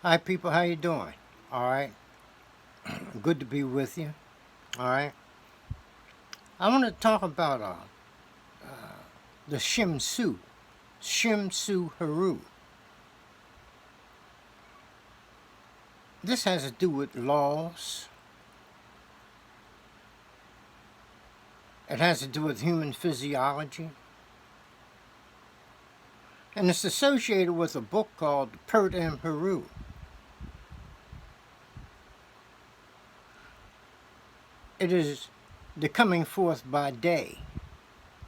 Hi people, how you doing? All right, good to be with you. All right, I want to talk about the Shemsu Heru. This has to do with laws. It has to do with human physiology, and it's associated with a book called Pertem Heru. It is the coming forth by day.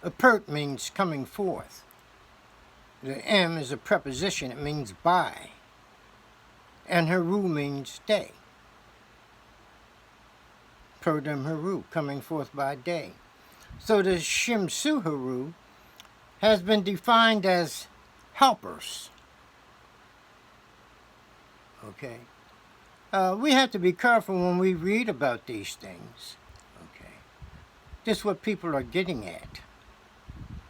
A pert means coming forth. The M is a preposition, it means by. And Heru means day. Pertem Heru, coming forth by day. So the Shemsu Heru has been defined as helpers. Okay. We have to be careful when we read about these things. Okay. This is what people are getting at.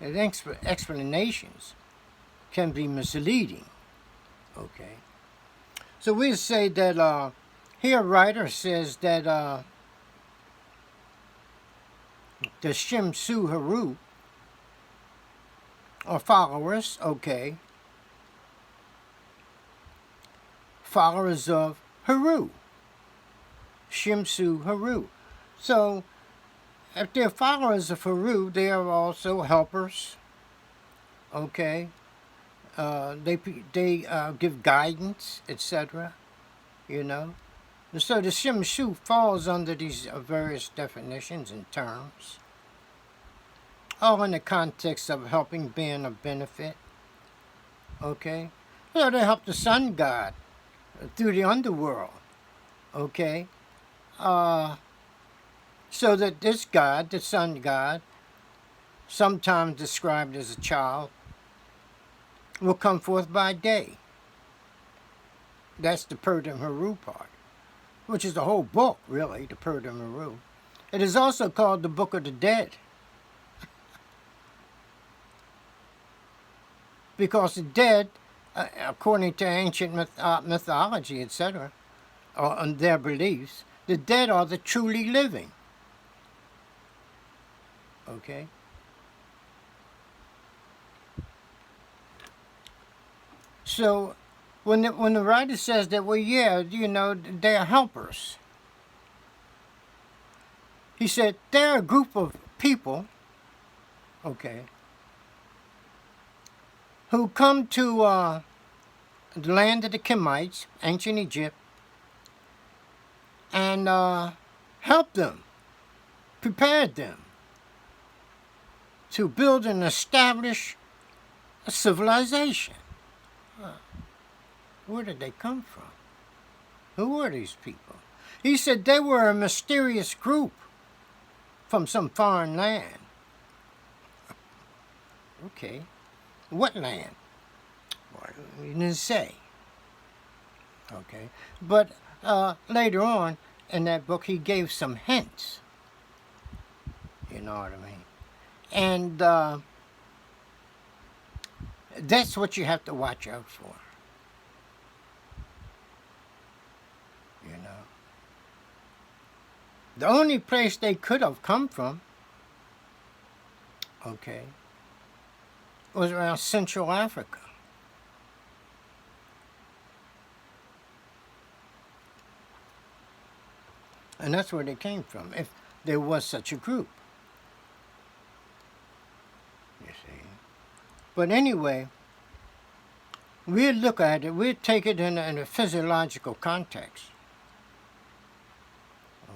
And explanations can be misleading. Okay. So we say that here a writer says that the Shemsu Heru are followers, okay, followers of Heru, Shemsu Heru. So if they're followers of Heru, they are also helpers, okay. They give guidance, etc. You know. And so the Shemsu falls under these various definitions and terms, all in the context of helping, being of benefit. Okay. So they help the sun god through the underworld. Okay. So that this god, the sun god, sometimes described as a child, will come forth by day. That's the Pertem Heru part, which is the whole book, really, the Pertem Heru. It is also called the Book of the Dead, because the dead, according to ancient mythology, etc., or their beliefs, the dead are the truly living. Okay? So when the writer says that, well, yeah, you know, they're helpers. He said they're a group of people, okay, who come to the land of the Kemites, ancient Egypt, and helped them, prepared them to build and establish a civilization. Where did they come from? Who were these people? He said they were a mysterious group from some foreign land. Okay. What land? Well, he didn't say. Okay. But later on in that book, he gave some hints. You know what I mean? And that's what you have to watch out for. You know. The only place they could have come from, okay, was around Central Africa. And that's where they came from, if there was such a group. You see. But anyway, we'll look at it, we'll take it in a physiological context.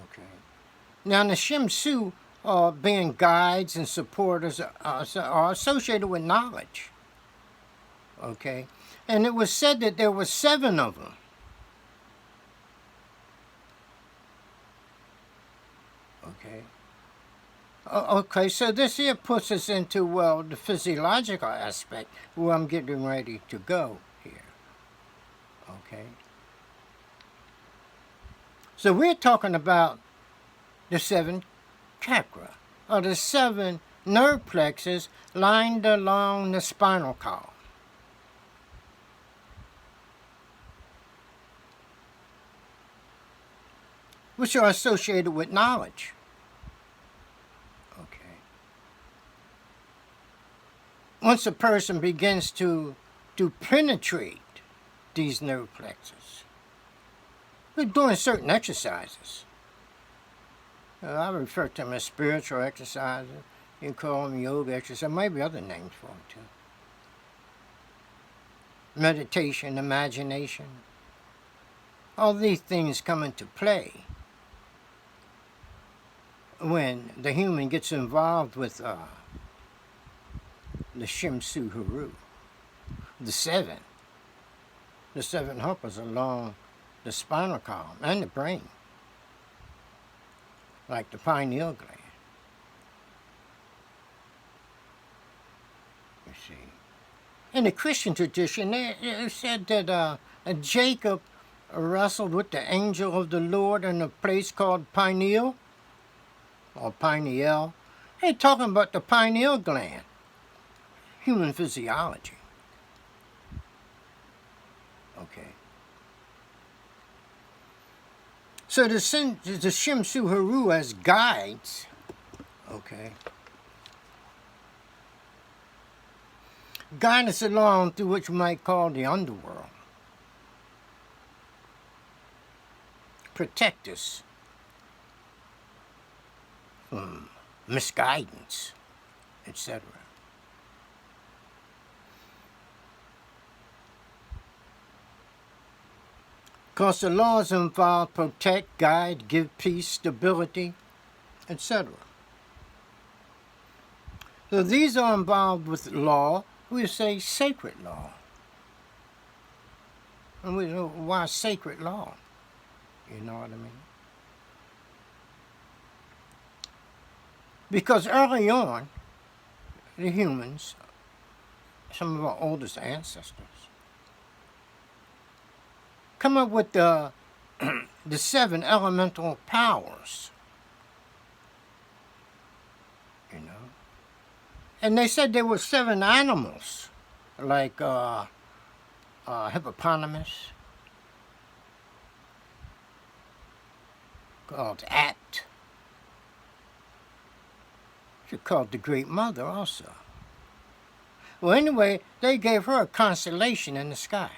Okay. Now the Shemsu, being guides and supporters, are associated with knowledge. Okay. And it was said that there were 7 of them. Okay. Okay, so this here puts us into, well, the physiological aspect where I'm getting ready to go here. Okay. So we're talking about the 7 chakra, or the 7 nerve plexus lined along the spinal column. which are associated with knowledge. Okay. Once a person begins to penetrate these nerve plexus, we're doing certain exercises. I refer to them as spiritual exercises. You can call them yoga exercises. Maybe other names for them too. Meditation, imagination. All these things come into play when the human gets involved with the Shemsu Heru, the seven helpers along the spinal column and the brain, like the pineal gland. You see. In the Christian tradition, it said that Jacob wrestled with the angel of the Lord in a place called pineal, or pineal. They're talking about the pineal gland, human physiology. Okay. So the Shemsu Heru as guides, okay, guide us along through what you might call the underworld. Protect us from misguidance, etc. Because the laws involve protect, guide, give peace, stability, etc. So these are involved with law. We say sacred law. And we know why sacred law. You know what I mean? Because early on, the humans, some of our oldest ancestors, come up with the seven elemental powers. You know? And they said there were seven animals, like hippopotamus, called At. She's called the Great Mother also. Well, anyway, they gave her a constellation in the sky.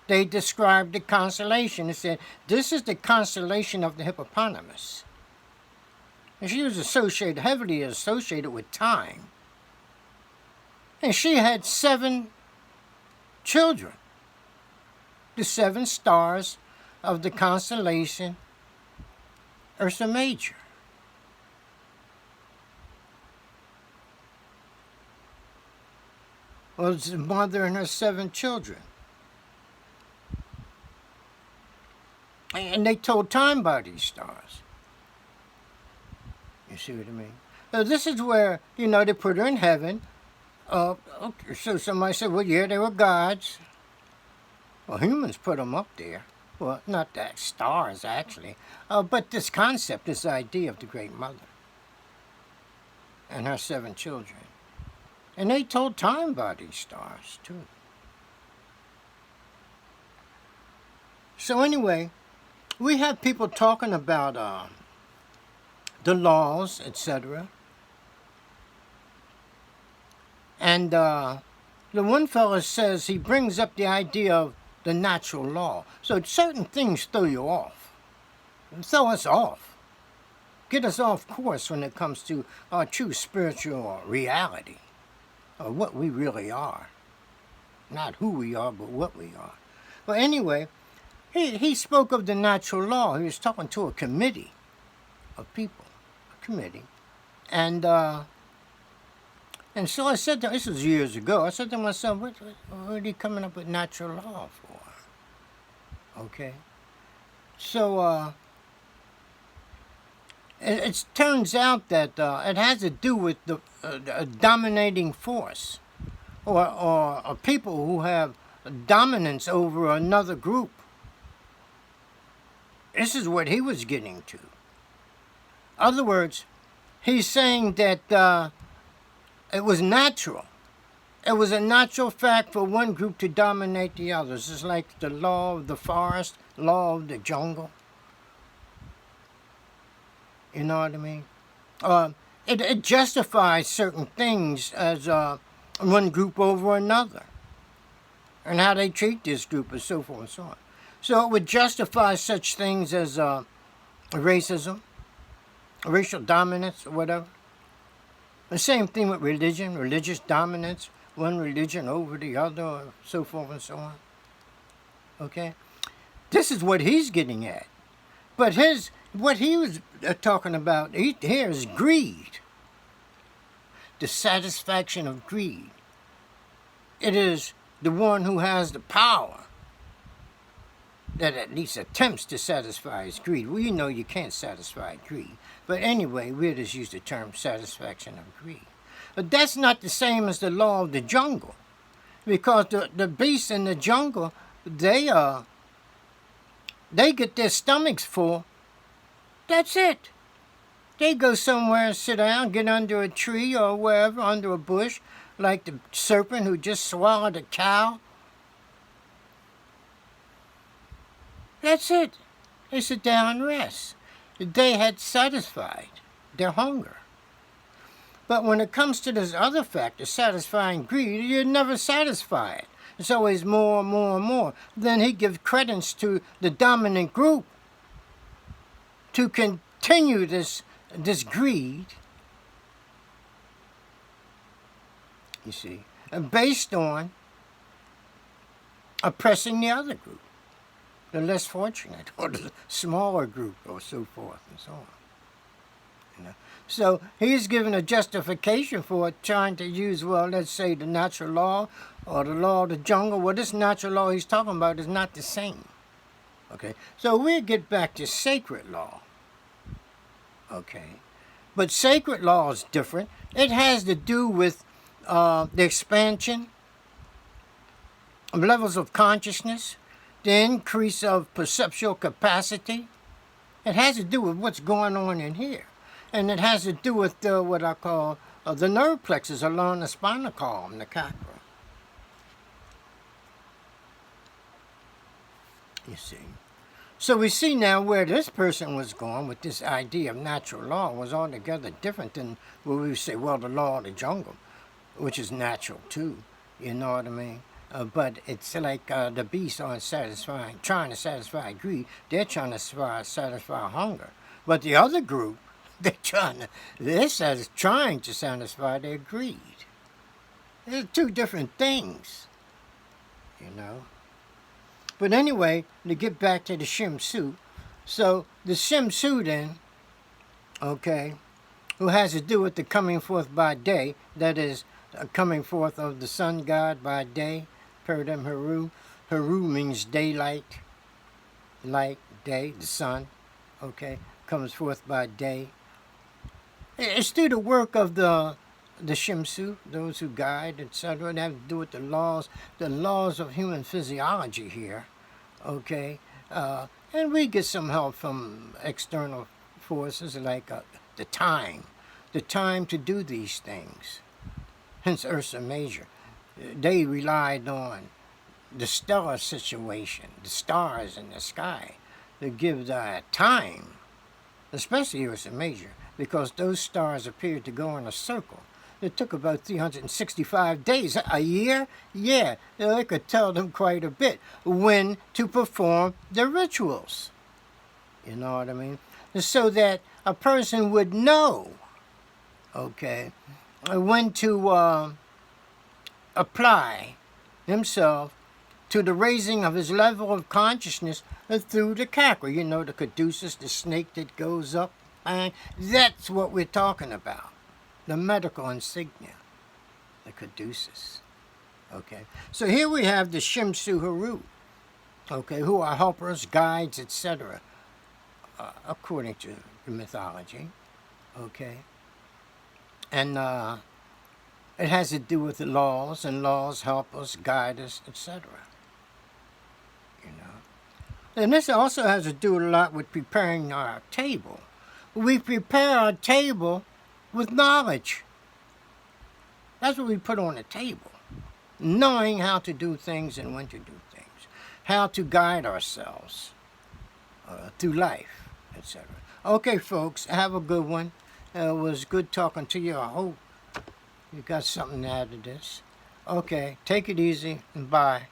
They described the constellation and said, this is the constellation of the hippopotamus. And she was heavily associated with time. And she had 7 children. The 7 stars of the constellation Ursa Major. Was the mother and her 7 children. And they told time by these stars. You see what I mean? So this is where, they put her in heaven. Okay, so somebody said, well, yeah, they were gods. Well, humans put them up there. Well, not that, stars, actually. But this concept, this idea of the Great Mother and her 7 children. And they told time by these stars, too. So anyway, we have people talking about the laws, etc. And the one fellow says, he brings up the idea of the natural law. So certain things throw you off. Throw us off. Get us off course when it comes to our true spiritual reality. Or what we really are. Not who we are, but what we are. But anyway, he spoke of the natural law. He was talking to a committee of people. A committee. And so I said to him, this was years ago, I said to myself, what are you coming up with natural law for? Okay. So it turns out that it has to do with the dominating force or people who have dominance over another group. This is what he was getting to. In other words, he's saying that it was natural. It was a natural fact for one group to dominate the others. It's like the law of the forest, law of the jungle. You know what I mean? It justifies certain things as one group over another, and how they treat this group and so forth and so on. So it would justify such things as racism, racial dominance, or whatever. The same thing with religion, religious dominance, one religion over the other, or so forth and so on. Okay? This is what he's getting at. But what he was talking about here is greed. The satisfaction of greed. It is the one who has the power that at least attempts to satisfy his greed. Well, you know you can't satisfy greed. But anyway, we'll just use the term satisfaction of greed. But that's not the same as the law of the jungle. Because the beasts in the jungle, they get their stomachs full. That's it. They go somewhere and sit down, get under a tree or wherever, under a bush, like the serpent who just swallowed a cow. That's it. They sit down and rest. They had satisfied their hunger. But when it comes to this other factor, satisfying greed, you're never satisfied. It's always more and more and more. Then he gives credence to the dominant group to continue this greed, you see, based on oppressing the other group, the less fortunate, or the smaller group, or so forth and so on. You know? So he's given a justification for it, trying to use, well, let's say the natural law or the law of the jungle. Well, this natural law he's talking about is not the same. Okay, so we'll get back to sacred law. Okay, but sacred law is different. It has to do with the expansion of levels of consciousness, the increase of perceptual capacity. It has to do with what's going on in here. And it has to do with what I call the nerve plexus along the spinal column, the chakra. You see. So we see now where this person was going with this idea of natural law was altogether different than what we would say, well, the law of the jungle, which is natural too. You know what I mean? But it's like the beasts aren't trying to satisfy greed. They're trying to satisfy hunger. But the other group, they're trying to satisfy their greed. They're two different things, you know. But anyway, to get back to the Shemsu, so the Shemsu then, okay, who has to do with the coming forth by day, that is, coming forth of the sun god by day, Shemsu Heru. Heru means daylight, light, day, the sun, okay, comes forth by day. It's through the work of the Shemsu, those who guide, etc. They have to do with the laws of human physiology here, okay? And we get some help from external forces like the time to do these things. Hence Ursa Major. They relied on the stellar situation, the stars in the sky, to give the time, especially Ursa Major, because those stars appeared to go in a circle. It took about 365 days, a year. Yeah, it could tell them quite a bit when to perform the rituals. You know what I mean? So that a person would know, okay, when to apply himself to the raising of his level of consciousness through the chakra. You know, the caduceus, the snake that goes up. And that's what we're talking about. The medical insignia, the caduceus. Okay, so here we have the Shemsu Heru, okay, who are helpers, guides, etc., according to the mythology, okay, and it has to do with the laws, and laws help us, guide us, etc. You know, and this also has to do a lot with preparing our table. We prepare our table with knowledge. That's what we put on the table. Knowing how to do things and when to do things. How to guide ourselves through life, etc. Okay, folks, have a good one. It was good talking to you. I hope you got something out of this. Okay, take it easy and bye.